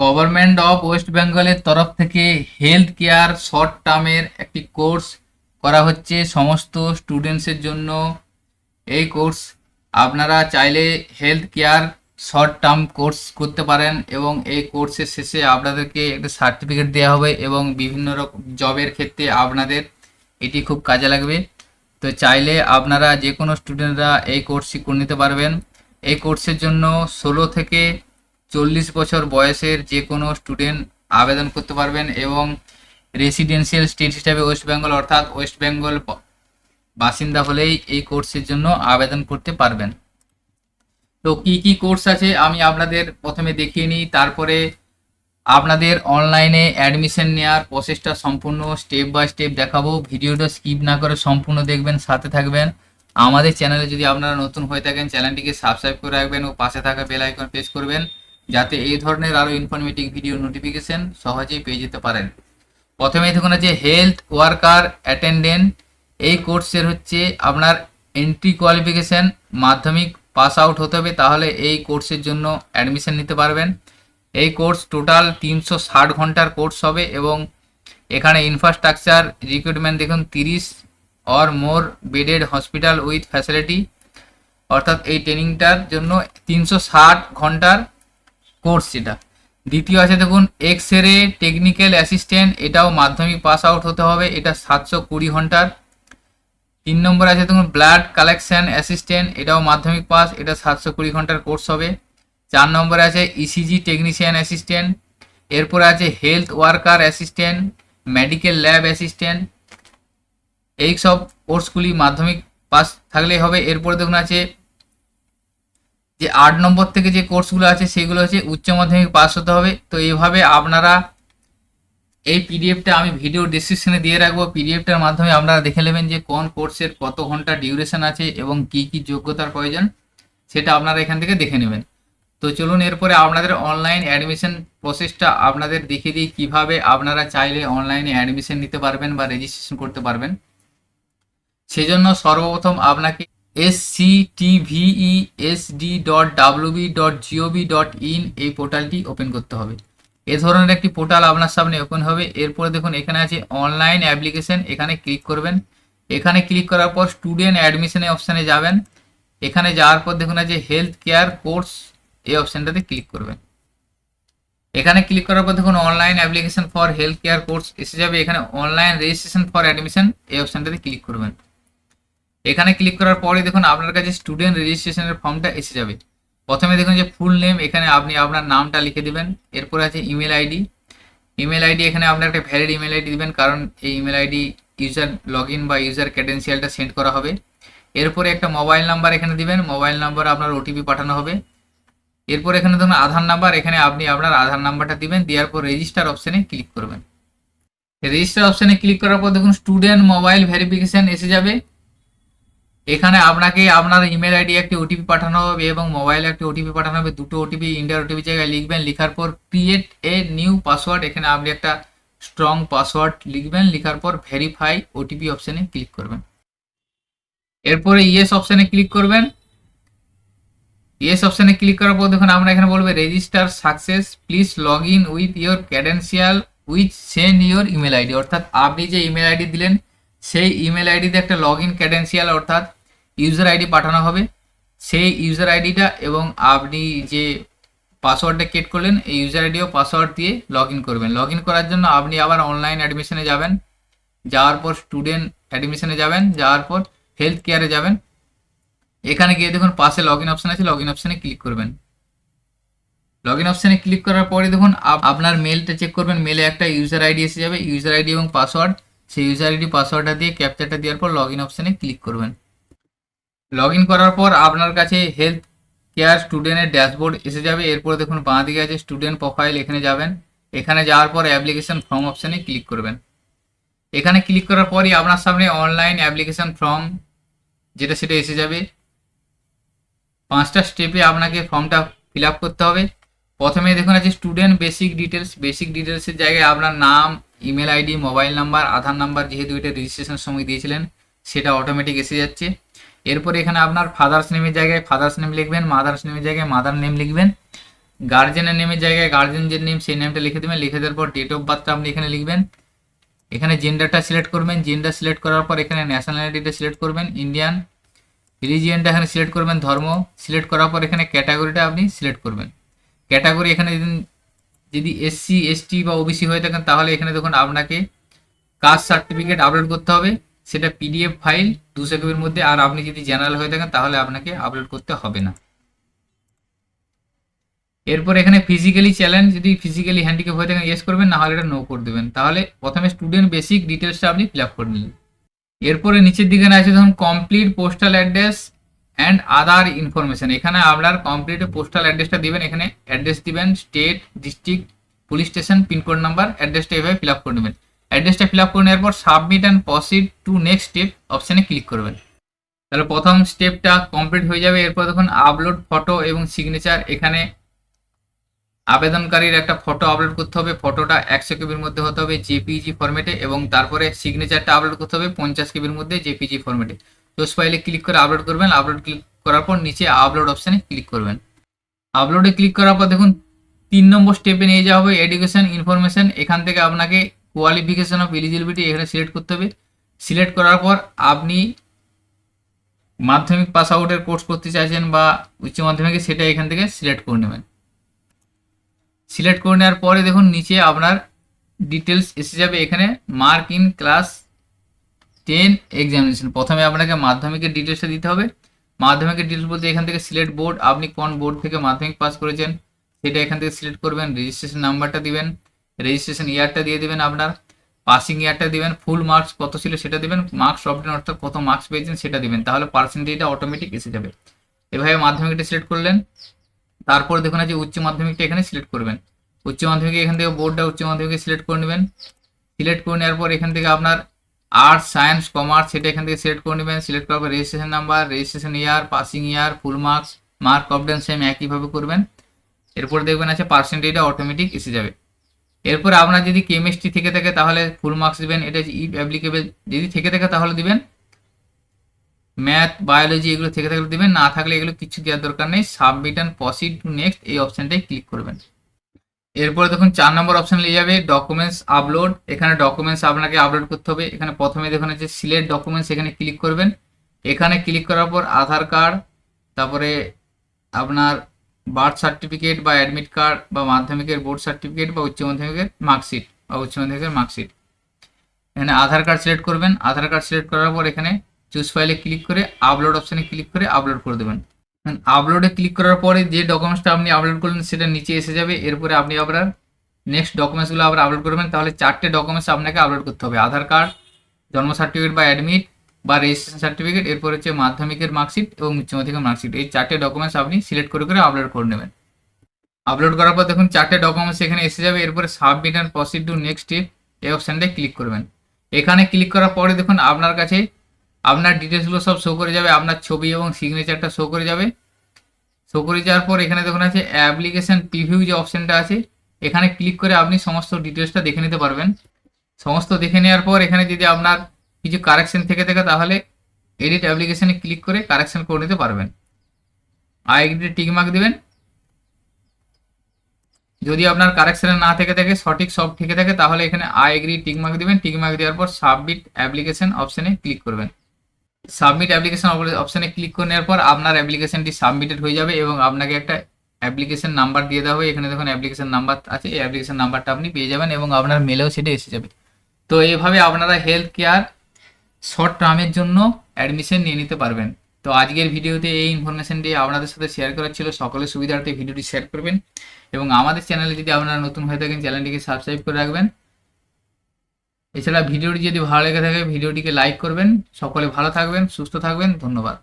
Government of West বেঙ্গলের তরফ থেকে হেলথ কেয়ার শর্ট টার্মের একটি কোর্স করা হচ্ছে সমস্ত স্টুডেন্টসের জন্য। এই কোর্স আপনারা চাইলে health care short term course করতে পারেন এবং এই কোর্সের শেষে আপনাদেরকে একটা সার্টিফিকেট দেওয়া হবে এবং বিভিন্ন রকম জবের ক্ষেত্রে আপনাদের এটি খুব কাজে লাগবে। তো চাইলে আপনারা যে কোনো স্টুডেন্টরা এই কোর্সটি করে নিতে পারবেন। এই কোর্সের জন্য 16 থেকে 40 বছর বয়সের যে কোনো স্টুডেন্ট আবেদন করতে পারবেন এবং রেসিডেন্সিয়াল স্টেট হিসাবে ওয়েস্ট বেঙ্গল অর্থাৎ ওয়েস্ট বেঙ্গল বাসিন্দা হলেই এই কোর্সের জন্য আবেদন করতে পারবেন। তো কি কি কোর্স আছে আমি আপনাদের প্রথমে দেখিয়ে নিই, তারপরে আপনাদের অনলাইনে অ্যাডমিশন নেওয়ার প্রসেসটা সম্পূর্ণ স্টেপ বাই স্টেপ দেখাবো। ভিডিওটা স্কিপ না করে সম্পূর্ণ দেখবেন, সাথে থাকবেন। আমাদের চ্যানেলে যদি আপনারা নতুন হয়ে থাকেন চ্যানেলটিকে সাবস্ক্রাইব করে রাখবেন ও পাশে থাকা বেল আইকন প্রেস করবেন, যাতে এই ধরনের আরও ইনফরমেটিভ ভিডিও নোটিফিকেশন সহজেই পেয়ে যেতে পারেন। প্রথমেই দেখুন আছে হেলথ ওয়ার্কার অ্যাটেন্ডেন্ট। এই কোর্সের হচ্ছে আপনার এন্ট্রি কোয়ালিফিকেশান মাধ্যমিক পাস আউট হতে হবে, তাহলে এই কোর্সের জন্য অ্যাডমিশন নিতে পারবেন। এই কোর্স টোটাল 360 ঘন্টার কোর্স হবে এবং এখানে ইনফ্রাস্ট্রাকচার রিক্রুটমেন্ট দেখুন 30 or more bedded hospital with facility, অর্থাৎ এই ট্রেনিংটার জন্য 360 ঘন্টার কোর্স যেটা। দ্বিতীয় আছে দেখুন এক্স রে টেকনিক্যাল অ্যাসিস্ট্যান্ট, এটাও মাধ্যমিক পাস আউট হতে হবে, এটা 720 ঘন্টার। 3 নম্বর আছে দেখুন ব্লাড কালেকশন অ্যাসিস্ট্যান্ট, এটাও মাধ্যমিক পাস, এটা 720 ঘন্টার কোর্স হবে। 4 নম্বরে আছে ইসিজি টেকনিশিয়ান অ্যাসিস্ট্যান্ট। এরপরে আছে health worker assistant, medical lab assistant. এই সব কোর্সগুলি মাধ্যমিক পাস থাকলেই হবে। এরপরে দেখুন আছে যে 8 নম্বর থেকে যে কোর্সগুলো আছে সেগুলো হচ্ছে উচ্চ মাধ্যমিক পাস হতে হবে। তো এইভাবে আপনারা এই পিডিএফটা আমি ভিডিও ডিসক্রিপশনে দিয়ে রাখবো, পিডিএফটার মাধ্যমে আপনারা দেখে নেবেন যে কোন কোর্সের কত ঘন্টা ডিউরেশন আছে এবং কি কি যোগ্যতার প্রয়োজন, সেটা আপনারা এখান থেকে দেখে নেবেন। তো চলুন এরপরে আপনাদের অনলাইন অ্যাডমিশন প্রসেসটা আপনাদের দেখিয়ে দিই, কীভাবে আপনারা চাইলে অনলাইনে অ্যাডমিশন নিতে পারবেন বা রেজিস্ট্রেশন করতে পারবেন। সেজন্য সর্বপ্রথম আপনাকে sctveSD.wb.gov.in এই পোর্টালটি ওপেন করতে হবে। এ ধরনের একটি পোর্টাল আপনার সামনে ওপেন হবে। এরপরে দেখুন এখানে আছে অনলাইন অ্যাপ্লিকেশন, এখানে ক্লিক করবেন। এখানে ক্লিক করার পর স্টুডেন্ট অ্যাডমিশনে অপশানে যাবেন। এখানে যাওয়ার পর দেখুন আছে হেলথ কেয়ার কোর্স, এই অপশানটাতে ক্লিক করবেন। এখানে ক্লিক করার পর দেখুন online application for health care course এসে যাবে। এখানে অনলাইন রেজিস্ট্রেশন ফর অ্যাডমিশন এই অপশানটাতে ক্লিক করবেন। এখানে ক্লিক করার পরে দেখুন আপনার কাছে স্টুডেন্ট রেজিস্ট্রেশনের ফর্মটা এসে যাবে। প্রথমে দেখুন যে ফুল নেম, এখানে আপনি আপনার নামটা লিখে দেবেন। এরপরে আছে ইমেল আইডি। ইমেল আইডি এখানে আপনার একটা ভ্যালিড ইমেল আইডি দেবেন, কারণ এই email ID user log in বা ইউজার ক্রেডেন্সিয়ালটা সেন্ড করা হবে। এরপরে একটা মোবাইল নাম্বার এখানে দিবেন, মোবাইল নাম্বার আপনার ওটিপি পাঠানো হবে। এরপর এখানে ধরুন আধার নাম্বার, এখানে আপনি আপনার আধার নাম্বারটা দিবেন, দেওয়ার পর রেজিস্টার অপশানে ক্লিক করবেন। রেজিস্টার অপশানে ক্লিক করার পর দেখুন স্টুডেন্ট মোবাইল ভেরিফিকেশন এসে যাবে। এখানে আপনাকে আপনার ইমেল আইডি একটি ওটিপি পাঠানো হবে এবং মোবাইলে একটি ওটিপি পাঠানো হবে। দুটো ওটিপি ইন্ডিয়ার ওটিপি জায়গায় লিখবেন, লিখার পর ক্রিয়েট এ নিউ পাসওয়ার্ড, এখানে আপনি একটা স্ট্রং পাসওয়ার্ড লিখবেন, লিখার পর ভেরিফাই ওটিপি অপশানে ক্লিক করবেন। এরপরে ইয়েস অপশানে ক্লিক করবেন। ইয়েস অপশানে ক্লিক করার পর দেখুন আমরা এখানে বলবে register success, please log in with your credential with send your email ID, অর্থাৎ আপনি যে ইমেল আইডি দিলেন সেই ইমেল আইডিতে একটা লগ ইন ক্রেডেন্সিয়াল অর্থাৎ ইউজার আইডি পাঠানো হবে। সেই ইউজার আইডিটা এবং আপনি যে পাসওয়ার্ডটা ক্রিয়েট করলেন এই ইউজার আইডি ও পাসওয়ার্ড দিয়ে লগ ইন করবেন। লগ ইন করার জন্য আপনি আবার অনলাইন অ্যাডমিশনে যাবেন, যাওয়ার পর স্টুডেন্ট অ্যাডমিশনে যাবেন, যাওয়ার পর হেলথ কেয়ারে যাবেন। এখানে গিয়ে দেখুন পাশে লগ ইন অপশান আছে, লগ ইন অপশানে ক্লিক করবেন। লগ ইন অপশানে ক্লিক করার পরে দেখুন আপনার মেলটা চেক করবেন, মেলে একটা ইউজার আইডি এসে যাবে, ইউজার আইডি এবং পাসওয়ার্ড। সেই ইউজার আইডি পাসওয়ার্ডটা দিয়ে ক্যাপচারটা দেওয়ার পর লগ ইন অপশানে ক্লিক করবেন। লগ ইন করার পর আপনার কাছে হেলথ কেয়ার স্টুডেন্টের ড্যাশবোর্ড এসে যাবে। এরপরে দেখুন বাঁ দিকে আছে স্টুডেন্ট প্রোফাইল, এখানে যাবেন। এখানে যাওয়ার পর অ্যাপ্লিকেশন ফর্ম অপশানে ক্লিক করবেন। এখানে ক্লিক করার পরই আপনার সামনে অনলাইন অ্যাপ্লিকেশন ফর্ম যেটা সেটা এসে যাবে। 5টা স্টেপে আপনাকে ফর্মটা ফিল আপ করতে হবে। প্রথমে দেখুন আছে স্টুডেন্ট বেসিক ডিটেলস, বেসিক ডিটেলসের জায়গায় আপনার নাম, ইমেল আইডি, মোবাইল নাম্বার, আধার নাম্বার, যেহেতু এটা রেজিস্ট্রেশন সময় দিয়েছিলেন সেটা অটোমেটিক এসে যাচ্ছে। এরপর এখানে আপনার ফাদার্স নেমের জায়গায় ফাদার্স নেম লিখবেন, মাদার্স নেমের জায়গায় মাদার নেম লিখবেন। গার্জেনের নেমের জায়গায় গার্জেন যে নেম সেই নেমটা লিখে দেবেন। লিখে দেওয়ার পর ডেট অফ বার্থটা আপনি এখানে লিখবেন। এখানে জেন্ডারটা সিলেক্ট করবেন। জেন্ডার সিলেক্ট করার পর এখানে ন্যাশনালিটিটা সিলেক্ট করবেন ইন্ডিয়ান। রিজিয়নটা এখানে সিলেক্ট করবেন ধর্ম। সিলেক্ট করার পর এখানে ক্যাটাগরিটা আপনি সিলেক্ট করবেন। ক্যাটাগরি এখানে যদি এসসি এসটি বা ওবিসি হয়ে থাকেন তাহলে এখানে দেখুন আপনাকে কাস্ট সার্টিফিকেট আপলোড করতে হবে, সেটা পিডিএফ ফাইল 200 কেবির মধ্যে। আর আপনি যদি জেনারেল হয়ে থাকেন তাহলে আপনাকে আপলোড করতে হবে না। এরপর এখানে ফিজিক্যালি চ্যালেঞ্জ, যদি ফিজিক্যালি হ্যান্ডিক্যাপ হয়ে থাকেন ইয়েস করবেন, না হলে এটা নো করে দেবেন। তাহলে প্রথমে স্টুডেন্ট বেসিক ডিটেলসটা আপনি ফিল আপ করে নিলেন। এরপরে নিচের দিকে আছে ধরুন complete postal address and other information. এখানে আপনার কমপ্লিট পোস্টাল অ্যাড্রেসটা দিবেন। এখানে অ্যাড্রেস দিবেন, state, district, police station, pin code number, অ্যাড্রেসটা এভাবে ফিল আপ করে নেবেন। অ্যাড্রেসটা ফিল আপ করে নেওয়ার পর submit and proceed to next step অপশানে ক্লিক করবেন। তাহলে প্রথম স্টেপটা কমপ্লিট হয়ে যাবে। এরপর দেখুন আপলোড ফটো এবং সিগনেচার। এখানে আবেদনকারীর একটা ফটো আপলোড করতে হবে। ফটোটা 100 কেবির মধ্যে হতে হবে জেপিজি ফরম্যাটে, এবং তারপরে সিগনেচারটা আপলোড করতে হবে 50 কেবির মধ্যে জেপিজি ফরম্যাটে। চুজ ফাইলে ক্লিক করে আপলোড করবেন। আপলোড ক্লিক করার পর নিচে আপলোড অপশানে ক্লিক করবেন। আপলোডে ক্লিক করার পর দেখুন 3 নম্বর স্টেপে নিয়ে যাওয়া হবে এডুকেশন ইনফরমেশন। এখান থেকে আপনাকে কোয়ালিফিকেশন অফ এলিজিবিলিটি এখানে সিলেক্ট করতে হবে। সিলেক্ট করার পর আপনি মাধ্যমিক পাস আউটের কোর্স করতে চাইছেন বা উচ্চ মাধ্যমিকে, সেটা এখান থেকে সিলেক্ট করে নেবেন। সিলেক্ট করে নেওয়ার পরে দেখুন নিচে আপনার ডিটেলস এসে যাবে। এখানে মার্ক ইন ক্লাস 10 এক্সামিনেশন। প্রথমে আপনাকে মাধ্যমিকের ডিটেলসটা দিতে হবে। মাধ্যমিকের ডিটেলস বলতে এখান থেকে সিলেক্ট বোর্ড, আপনি কোন বোর্ড থেকে মাধ্যমিক পাস করেছেন সেটা এখান থেকে সিলেক্ট করবেন। রেজিস্ট্রেশন নাম্বারটা দিবেন, রেজিস্ট্রেশন ইয়ারটা দিয়ে দেবেন, আপনার পাসিং ইয়ারটা দিবেন, ফুল মার্কস কত ছিল সেটা দিবেন, মার্কস অফ অর্থাৎ কত মার্কস পেয়েছেন সেটা দিবেন। তাহলে পার্সেন্টেজটা অটোমেটিক এসে যাবে। এভাবে মাধ্যমিকটা সিলেক্ট করলেন। তারপর দেখুন আছে উচ্চ মাধ্যমিকটা এখানে সিলেক্ট করবেন। উচ্চ মাধ্যমিকে এখান থেকে বোর্ডটা উচ্চ মাধ্যমিকে সিলেক্ট করে নেবেন। সিলেক্ট করে নেওয়ার পর এখান থেকে আপনার আর্টস, সায়েন্স, কমার্স সেটা এখান থেকে সিলেক্ট করে নেবেন। সিলেক্ট করার পর registration number, registration year, passing year, full marks, mark of same একইভাবে করবেন। এরপর দেখবেন আছে পার্সেন্টেজটা অটোমেটিক এসে যাবে। এরপর আপনার যদি কেমিস্ট্রি থেকে থাকে তাহলে ফুল মার্কস দিবেন, এটা ইফ অ্যাপ্লিকেবল। যদি থেকে থাকে তাহলে দিবেন। ম্যাথ, বায়োলজি এগুলো থেকে থাকলে দিবেন, না থাকলে এগুলো কিছু দেওয়ার দরকার নেই। Submit and proceed to next এই অপশানটাই ক্লিক করবেন। এরপরে দেখুন 4 নম্বর অপশান নিয়ে যাবে ডকুমেন্টস আপলোড। এখানে ডকুমেন্টস আপনাকে আপলোড করতে হবে। এখানে প্রথমে দেখুন আছে সিলেক্ট ডকুমেন্টস, এখানে ক্লিক করবেন। এখানে ক্লিক করার পর আধার কার্ড, তারপরে আপনার বার্থ সার্টিফিকেট বা অ্যাডমিট কার্ড বা মাধ্যমিকের বোর্ড সার্টিফিকেট বা উচ্চ মাধ্যমিকের মার্কশিট বা উচ্চ মাধ্যমিকের মার্কশিট। এখানে আধার কার্ড সিলেক্ট করবেন। আধার কার্ড সিলেক্ট করার পর এখানে চুজ ফাইলে ক্লিক করে আপলোড অপশানে ক্লিক করে আপলোড করে দেবেন। আপলোডে ক্লিক করার পরে যে ডকুমেন্টসটা আপনি আপলোড করলেন সেটা নিচে এসে যাবে। এরপরে আপনি আপনার নেক্সট ডকুমেন্টসগুলো আবার আপলোড করবেন। তাহলে 4টে ডকুমেন্টস আপনাকে আপলোড করতে হবে, আধার কার্ড, জন্ম সার্টিফিকেট বা অ্যাডমিট বা রেজিস্ট্রেশন সার্টিফিকেট, এরপর হচ্ছে মাধ্যমিকের মার্কশিট এবং উচ্চ মাধ্যমিকের মার্কশিট। এই 4টে ডকুমেন্টস আপনি সিলেক্ট করে করে আপলোড করে নেবেন। আপলোড করার পর দেখুন 4টে ডকুমেন্টস এখানে এসে যাবে। এরপরে submit and proceed to next step এই অপশানটায় ক্লিক করবেন। এখানে ক্লিক করার পরে দেখুন আপনার কাছে আপনার ডিটেলসগুলো সব শো করে যাবে। আপনার ছবি এবং সিগনেচারটা শো করে যাবে। শো করে যাওয়ার পর এখানে দেখুন আছে অ্যাপ্লিকেশন প্রিভিউ যে অপশানটা আছে, এখানে ক্লিক করে আপনি সমস্ত ডিটেলসটা দেখে নিতে পারবেন। সমস্ত দেখে নেওয়ার পর এখানে যদি আপনার কিছু কারেকশন থেকে থাকে তাহলে এডিট অ্যাপ্লিকেশনে ক্লিক করে কারেকশন করে নিতে পারবেন। আই এগ্রিতে টিক মার্ক দেবেন। যদি আপনার কারেকশনে না থেকে থাকে, সঠিক সব থেকে থাকে, তাহলে এখানে আই এগ্রি টিক মার্ক দেবেন। টিক মার্ক দেওয়ার পর সাবমিট অ্যাপ্লিকেশন অপশানে ক্লিক করবেন। সাবমিট অ্যাপ্লিকেশন অপশানে ক্লিক করে নেওয়ার পর আপনার অ্যাপ্লিকেশনটি সাবমিটেড হয়ে যাবে এবং আপনাকে একটা অ্যাপ্লিকেশন নাম্বার দিয়ে দেওয়া হবে। এখানে দেখুন অ্যাপ্লিকেশন নাম্বার আছে, এই অ্যাপ্লিকেশন নাম্বারটা আপনি পেয়ে যাবেন এবং আপনার মেলেও সেটা এসে যাবে। তো এইভাবে আপনারা হেলথ কেয়ার শর্ট টার্মের জন্য অ্যাডমিশন নিয়ে নিতে পারবেন। তো আজকের ভিডিওতে এই ইনফরমেশনটি আপনাদের সাথে শেয়ার করার ছিল। সকলের সুবিধার্থে ভিডিওটি শেয়ার করবেন এবং আমাদের চ্যানেলে যদি আপনারা নতুন হয়ে থাকেন চ্যানেলটিকে সাবস্ক্রাইব করে রাখবেন। এছাড়া ভিডিওটি যদি ভালো লেগে থাকে ভিডিওটিকে লাইক করবেন। সকলে ভালো থাকবেন, সুস্থ থাকবেন। ধন্যবাদ।